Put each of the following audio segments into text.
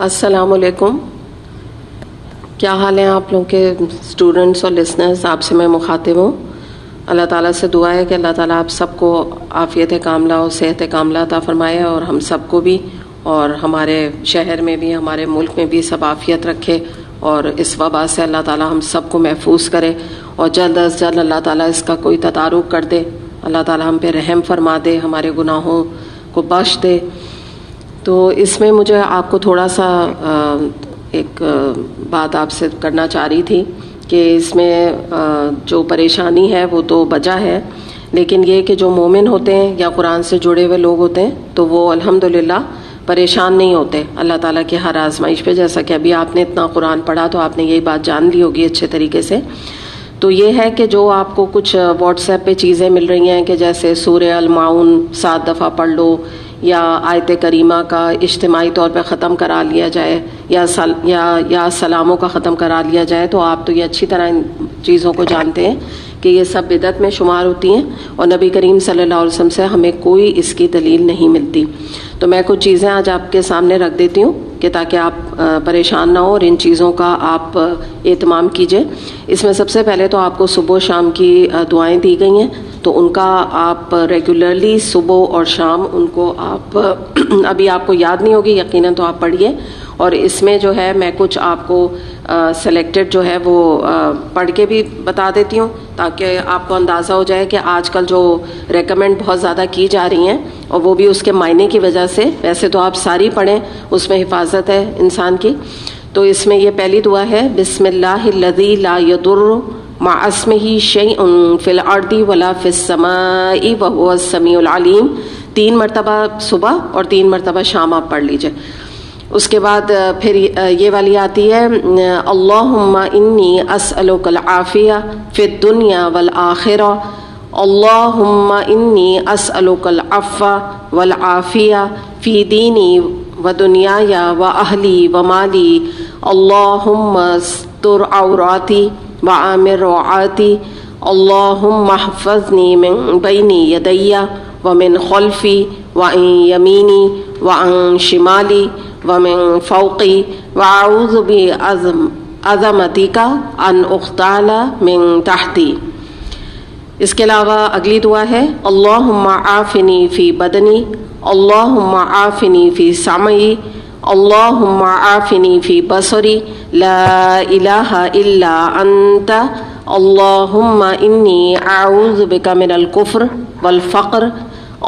السلام علیکم. کیا حال ہیں آپ لوگوں کے اسٹوڈنٹس اور لسنرز؟ آپ سے میں مخاطب ہوں. اللہ تعالیٰ سے دعا ہے کہ اللہ تعالیٰ آپ سب کو عافیت کاملہ اور صحت کاملہ عطا فرمائے، اور ہم سب کو بھی، اور ہمارے شہر میں بھی، ہمارے ملک میں بھی سب عافیت رکھے، اور اس وبا سے اللہ تعالیٰ ہم سب کو محفوظ کرے، اور جلد از جلد اللہ تعالیٰ اس کا کوئی تدارک کر دے. اللہ تعالیٰ ہم پہ رحم فرما دے، ہمارے گناہوں کو بخش دے. تو اس میں مجھے آپ کو تھوڑا سا ایک بات آپ سے کرنا چاہ رہی تھی کہ اس میں جو پریشانی ہے وہ تو بجا ہے، لیکن یہ کہ جو مومن ہوتے ہیں یا قرآن سے جڑے ہوئے لوگ ہوتے ہیں تو وہ الحمدللہ پریشان نہیں ہوتے اللہ تعالیٰ کی ہر آزمائش پہ. جیسا کہ ابھی آپ نے اتنا قرآن پڑھا تو آپ نے یہی بات جان لی ہوگی اچھے طریقے سے. تو یہ ہے کہ جو آپ کو کچھ واٹس ایپ پہ چیزیں مل رہی ہیں کہ جیسے سورہ المعون 7 دفعہ پڑھ لو، یا آیت کریمہ کا اجتماعی طور پہ ختم کرا لیا جائے، یا سلاموں کا ختم کرا لیا جائے، تو آپ تو یہ اچھی طرح ان چیزوں کو جانتے ہیں کہ یہ سب بدعت میں شمار ہوتی ہیں، اور نبی کریم صلی اللہ علیہ وسلم سے ہمیں کوئی اس کی دلیل نہیں ملتی. تو میں کچھ چیزیں آج آپ کے سامنے رکھ دیتی ہوں کہ تاکہ آپ پریشان نہ ہو اور ان چیزوں کا آپ اہتمام کیجئے. اس میں سب سے پہلے تو آپ کو صبح و شام کی دعائیں دی گئی ہیں، تو ان کا آپ ریگولرلی صبح اور شام ان کو آپ ابھی آپ کو یاد نہیں ہوگی یقیناً، تو آپ پڑھیے. اور اس میں جو ہے میں کچھ آپ کو سلیکٹڈ جو ہے وہ پڑھ کے بھی بتا دیتی ہوں تاکہ آپ کو اندازہ ہو جائے کہ آج کل جو ریکمینڈ بہت زیادہ کی جا رہی ہیں، اور وہ بھی اس کے معنی کی وجہ سے، ویسے تو آپ ساری پڑھیں، اس میں حفاظت ہے انسان کی. تو اس میں یہ پہلی دعا ہے، بسم اللہ الذی لا یضر مع اسمہ شیء فی الارض ولا فی السماء وہو السمیع العلیم. 3 مرتبہ صبح اور 3 مرتبہ شام آپ پڑھ لیجئے. اس کے بعد پھر یہ والی آتی ہے، اللہم انی اسألک العافیہ فی الدنیا والآخرہ، اللہم انی اسألک العفو والعافیہ فی دینی و دنیای و اہلی و مالی، اللہم استر عوراتی وآمر روعاتی، اللہم احفظنی من بین یدی ومن خلفی وعن یمینی وعن شمالی ومن فوقی واعوذ بعظمتک ان اغتال من تحتی. اس کے علاوہ اگلی دعا ہے، اللہم عافنی فی بدنی، اللہم عافنی فی سمعی، اللہم عافنی فی بصری، لا الہ الا انت، اللہم انی اعوذ بک من الکفر والفقر،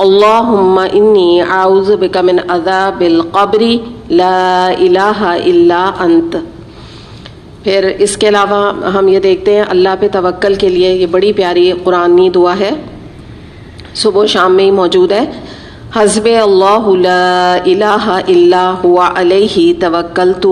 اللہم انی اعوذ بک من عذاب القبر، لا الہ الا انت. پھر اس کے علاوہ ہم یہ دیکھتے ہیں اللہ پہ توکل کے لیے یہ بڑی پیاری قرآنی دعا ہے، صبح و شام میں ہی موجود ہے، حسبی اللہ لا الہ الا هو علیہ توکلت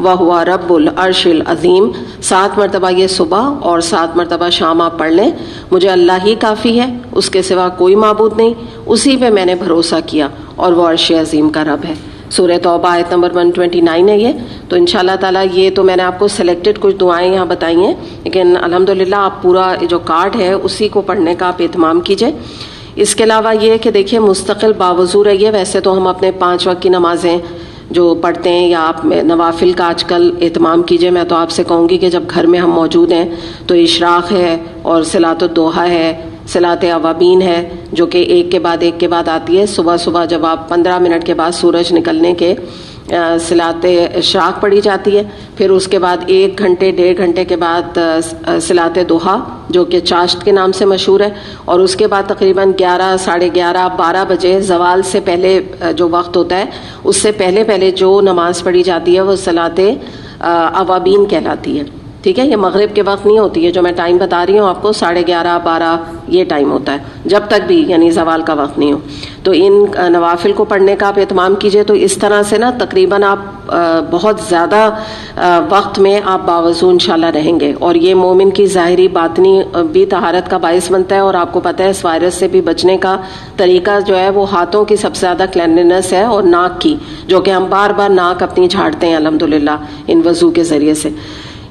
وہو رب العرش العظیم. 7 مرتبہ یہ صبح اور 7 مرتبہ شام آپ پڑھ لیں. مجھے اللہ ہی کافی ہے، اس کے سوا کوئی معبود نہیں، اسی پہ میں نے بھروسہ کیا اور وہ عرش عظیم کا رب ہے. سورہ توبہ آیت نمبر 129 ہے یہ. تو انشاءاللہ تعالیٰ یہ تو میں نے آپ کو سلیکٹڈ کچھ دعائیں یہاں بتائی ہیں، لیکن الحمدللہ آپ پورا جو کارڈ ہے اسی کو پڑھنے کا آپ اہتمام کیجئے. اس کے علاوہ یہ کہ دیکھیے مستقل باوضو رہیے. ویسے تو ہم اپنے 5 وقت کی نمازیں جو پڑھتے ہیں، یا آپ نوافل کا آج کل اہتمام کیجئے. میں تو آپ سے کہوں گی کہ جب گھر میں ہم موجود ہیں تو اشراق ہے اور صلاۃ الضحیٰ ہے، صلاۃ اوابین ہے، جو کہ ایک کے بعد آتی ہے. صبح صبح جب آپ 15 منٹ کے بعد سورج نکلنے کے صلاۃ اشراق پڑھی جاتی ہے. پھر اس کے بعد 1 گھنٹے 1.5 گھنٹے کے بعد صلاۃ ضحیٰ جو کہ چاشت کے نام سے مشہور ہے. اور اس کے بعد تقریباً 11 ساڑھے 11 12 بجے زوال سے پہلے جو وقت ہوتا ہے، اس سے پہلے جو نماز پڑھی جاتی ہے وہ صلاۃ اوابین کہلاتی ہے. ٹھیک ہے، یہ مغرب کے وقت نہیں ہوتی ہے، جو میں ٹائم بتا رہی ہوں آپ کو 11:30 12 یہ ٹائم ہوتا ہے، جب تک بھی یعنی زوال کا وقت نہیں ہو. تو ان نوافل کو پڑھنے کا آپ اہتمام کیجئے. تو اس طرح سے نا تقریباً آپ بہت زیادہ وقت میں آپ باوضو انشاءاللہ رہیں گے، اور یہ مومن کی ظاہری باطنی بھی طہارت کا باعث بنتا ہے. اور آپ کو پتہ ہے اس وائرس سے بھی بچنے کا طریقہ جو ہے وہ ہاتھوں کی سب سے زیادہ کلینلنس ہے، اور ناک کی، جو کہ ہم بار بار ناک اپنی جھاڑتے ہیں الحمدللہ ان وضو کے ذریعے سے.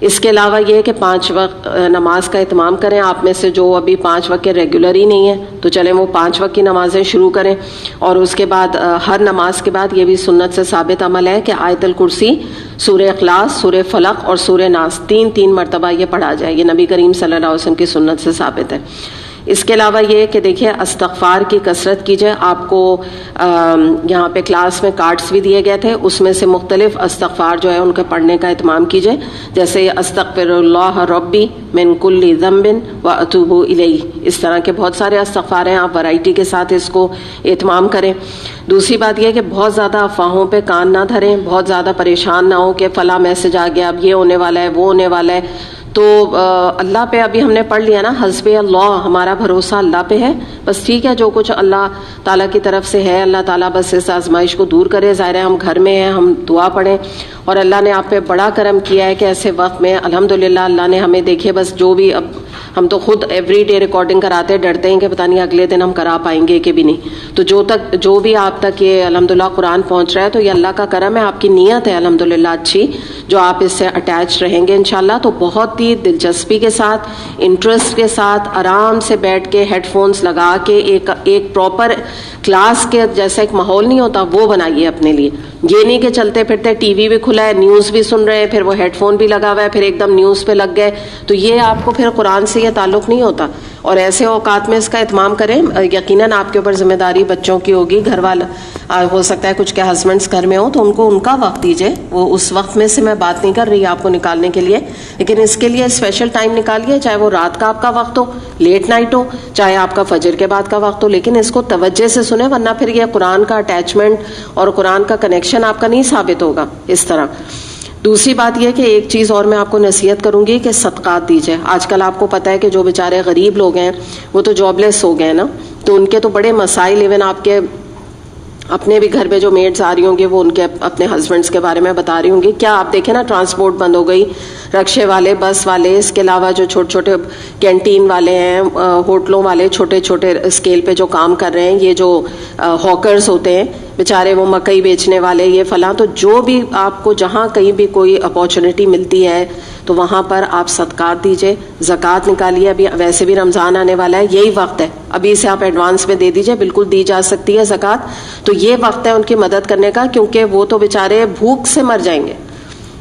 اس کے علاوہ یہ کہ 5 وقت نماز کا اہتمام کریں. آپ میں سے جو ابھی 5 وقت کے ریگولر ہی نہیں ہیں تو چلیں وہ 5 وقت کی نمازیں شروع کریں. اور اس کے بعد ہر نماز کے بعد یہ بھی سنت سے ثابت عمل ہے کہ آیت الکرسی، سورہ اخلاص، سورہ فلق اور سورہ ناس 3 مرتبہ یہ پڑھا جائے. یہ نبی کریم صلی اللہ علیہ وسلم کی سنت سے ثابت ہے. اس کے علاوہ یہ کہ دیکھیے استغفار کی کثرت کیجیے. آپ کو یہاں پہ کلاس میں کارڈز بھی دیے گئے تھے، اس میں سے مختلف استغفار جو ہے ان کے پڑھنے کا اہتمام کیجیے. جیسے استغفر اللہ ربی من کل ذنب واتوب الیہ، اس طرح کے بہت سارے استغفار ہیں. آپ ورائٹی کے ساتھ اس کو اہتمام کریں. دوسری بات یہ کہ بہت زیادہ افواہوں پہ کان نہ دھریں، بہت زیادہ پریشان نہ ہو کہ فلاں میسج آ گیا، اب یہ ہونے والا ہے، وہ ہونے والا ہے. تو اللہ پہ ابھی ہم نے پڑھ لیا نا، حسب اللہ، ہمارا بھروسہ اللہ پہ ہے. بس ٹھیک ہے، جو کچھ اللہ تعالیٰ کی طرف سے ہے، اللہ تعالیٰ بس اس آزمائش کو دور کرے. ظاہر ہے ہم گھر میں ہیں، ہم دعا پڑھیں، اور اللہ نے آپ پہ بڑا کرم کیا ہے کہ ایسے وقت میں الحمدللہ اللہ نے ہمیں دیکھے. بس جو بھی اب ہم تو خود ایوری ڈے ریکارڈنگ کراتے، ڈرتے ہیں کہ پتہ نہیں اگلے دن ہم کرا پائیں گے کہ بھی نہیں. تو جو بھی آپ تک یہ الحمدللہ قرآن پہنچ رہا ہے تو یہ اللہ کا کرم ہے، آپ کی نیت ہے الحمدللہ اچھی، جو آپ اس سے اٹیچ رہیں گے انشاءاللہ. تو بہت ہی دلچسپی کے ساتھ، انٹرسٹ کے ساتھ، آرام سے بیٹھ کے ہیڈ فونز لگا کے ایک پراپر کلاس کے جیسا ایک ماحول نہیں ہوتا وہ بنائیے اپنے لیے. یہ نہیں کہ چلتے پھرتے ٹی وی بھی کھلا ہے، نیوز بھی سن رہے ہیں، پھر وہ ہیڈ فون بھی لگا ہوا ہے، پھر ایک دم نیوز پہ لگ گئے. تو یہ آپ کو پھر قرآن سے یہ تعلق نہیں ہوتا. اور ایسے اوقات میں اس کا اہتمام کریں. یقیناً آپ کے اوپر ذمہ داری بچوں کی ہوگی، گھر والا ہو سکتا ہے کچھ کے ہسبینڈس گھر میں ہوں تو ان کو ان کا وقت دیجیے. وہ اس وقت میں سے میں بات نہیں کر رہی آپ کو نکالنے کے لیے، لیکن اس کے لیے اسپیشل ٹائم نکالیے، چاہے وہ رات کا آپ کا وقت ہو، لیٹ نائٹ ہو، چاہے آپ کا فجر کے بعد کا وقت ہو، لیکن اس کو توجہ سے سنیں، ورنہ پھر یہ قرآن کا اٹیچمنٹ اور قرآن کا کنیکشن آپ کا نہیں ثابت ہوگا اس طرح. دوسری بات یہ کہ ایک چیز اور میں آپ کو نصیحت کروں گی کہ صدقات دیجیے. آج کل آپ کو پتہ ہے کہ جو بیچارے غریب لوگ ہیں وہ تو جاب لیس ہو گئے نا، تو ان کے تو بڑے مسائل، ایون آپ کے اپنے بھی گھر پہ جو میڈز آ رہی ہوں گی وہ ان کے اپنے ہسبینڈس کے بارے میں بتا رہی ہوں گی. کیا آپ دیکھیں نا، ٹرانسپورٹ بند ہو گئی، رکشے والے، بس والے، اس کے علاوہ جو چھوٹے چھوٹے کینٹین والے ہیں، ہوٹلوں والے، چھوٹے چھوٹے اسکیل پہ جو کام کر رہے ہیں، یہ جو ہاکرز ہوتے ہیں بیچارے، وہ مکئی بیچنے والے، یہ فلاں. تو جو بھی آپ کو جہاں کہیں بھی کوئی اپارچونیٹی ملتی ہے تو وہاں پر آپ صدقات دیجئے، زکوٰۃ نکالیے. ابھی ویسے بھی رمضان آنے والا ہے، یہی وقت ہے، ابھی سے آپ ایڈوانس میں دے دیجئے، بالکل دی جا سکتی ہے زکوٰۃ. تو یہ وقت ہے ان کی مدد کرنے کا، کیونکہ وہ تو بیچارے بھوک سے مر جائیں گے.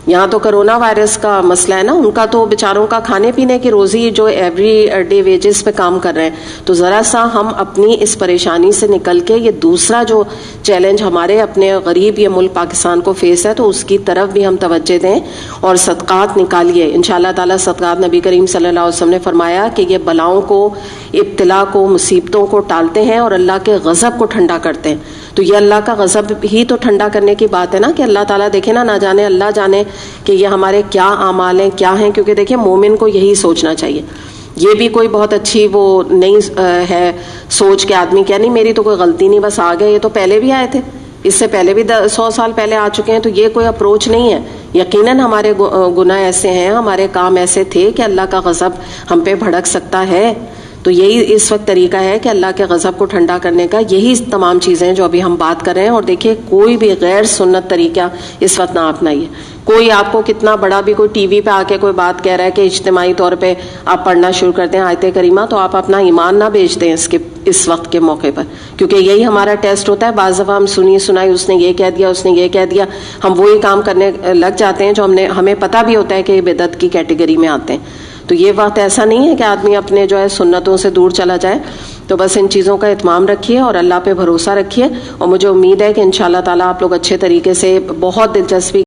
یہاں تو کرونا وائرس کا مسئلہ ہے نا، ان کا تو بیچاروں کا کھانے پینے کی روزی جو ایوری ڈے ویجز پہ کام کر رہے ہیں. تو ذرا سا ہم اپنی اس پریشانی سے نکل کے یہ دوسرا جو چیلنج ہمارے اپنے غریب یہ ملک پاکستان کو فیس ہے تو اس کی طرف بھی ہم توجہ دیں اور صدقات نکالیے. انشاءاللہ تعالیٰ صدقات نبی کریم صلی اللہ علیہ وسلم نے فرمایا کہ یہ بلاؤں کو، ابتلا کو، مصیبتوں کو ٹالتے ہیں اور اللہ کے غضب کو ٹھنڈا کرتے ہیں. تو یہ اللہ کا غضب ہی تو ٹھنڈا کرنے کی بات ہے نا، کہ اللہ تعالیٰ دیکھے نا، نہ جانے اللہ جانے کہ یہ ہمارے کیا اعمال ہیں، کیا ہیں. کیونکہ دیکھیں مومن کو یہی سوچنا چاہیے. یہ بھی کوئی بہت اچھی وہ نہیں ہے سوچ کے آدمی کیا نہیں میری تو کوئی غلطی نہیں، بس آ گئے، یہ تو پہلے بھی آئے تھے، اس سے پہلے بھی 100 سال پہلے آ چکے ہیں. تو یہ کوئی اپروچ نہیں ہے. یقیناً ہمارے گناہ ایسے ہیں، ہمارے کام ایسے تھے کہ اللہ کا غضب ہم پہ بھڑک سکتا ہے. تو یہی اس وقت طریقہ ہے کہ اللہ کے غضب کو ٹھنڈا کرنے کا، یہی تمام چیزیں جو ابھی ہم بات کر رہے ہیں. اور دیکھیے کوئی بھی غیر سنت طریقہ اس وقت نہ اپنائیے. کوئی آپ کو کتنا بڑا بھی کوئی ٹی وی پہ آ کے کوئی بات کہہ رہا ہے کہ اجتماعی طور پہ آپ پڑھنا شروع کرتے ہیں آیت کریمہ، تو آپ اپنا ایمان نہ بیچ دیں اس وقت کے موقع پر، کیونکہ یہی ہمارا ٹیسٹ ہوتا ہے. بعض دفعہ ہم سنی سنائی، اس نے یہ کہہ دیا، اس نے یہ کہہ دیا، ہم وہی کام کرنے لگ جاتے ہیں جو ہمیں پتہ بھی ہوتا ہے کہ یہ بدعت کی کیٹیگری میں آتے ہیں. تو یہ وقت ایسا نہیں ہے کہ آدمی اپنے جو ہے سنتوں سے دور چلا جائے. تو بس ان چیزوں کا اہتمام رکھیے اور اللہ پہ بھروسہ رکھیے. اور مجھے امید ہے کہ انشاءاللہ تعالیٰ آپ لوگ اچھے طریقے سے، بہت دلچسپی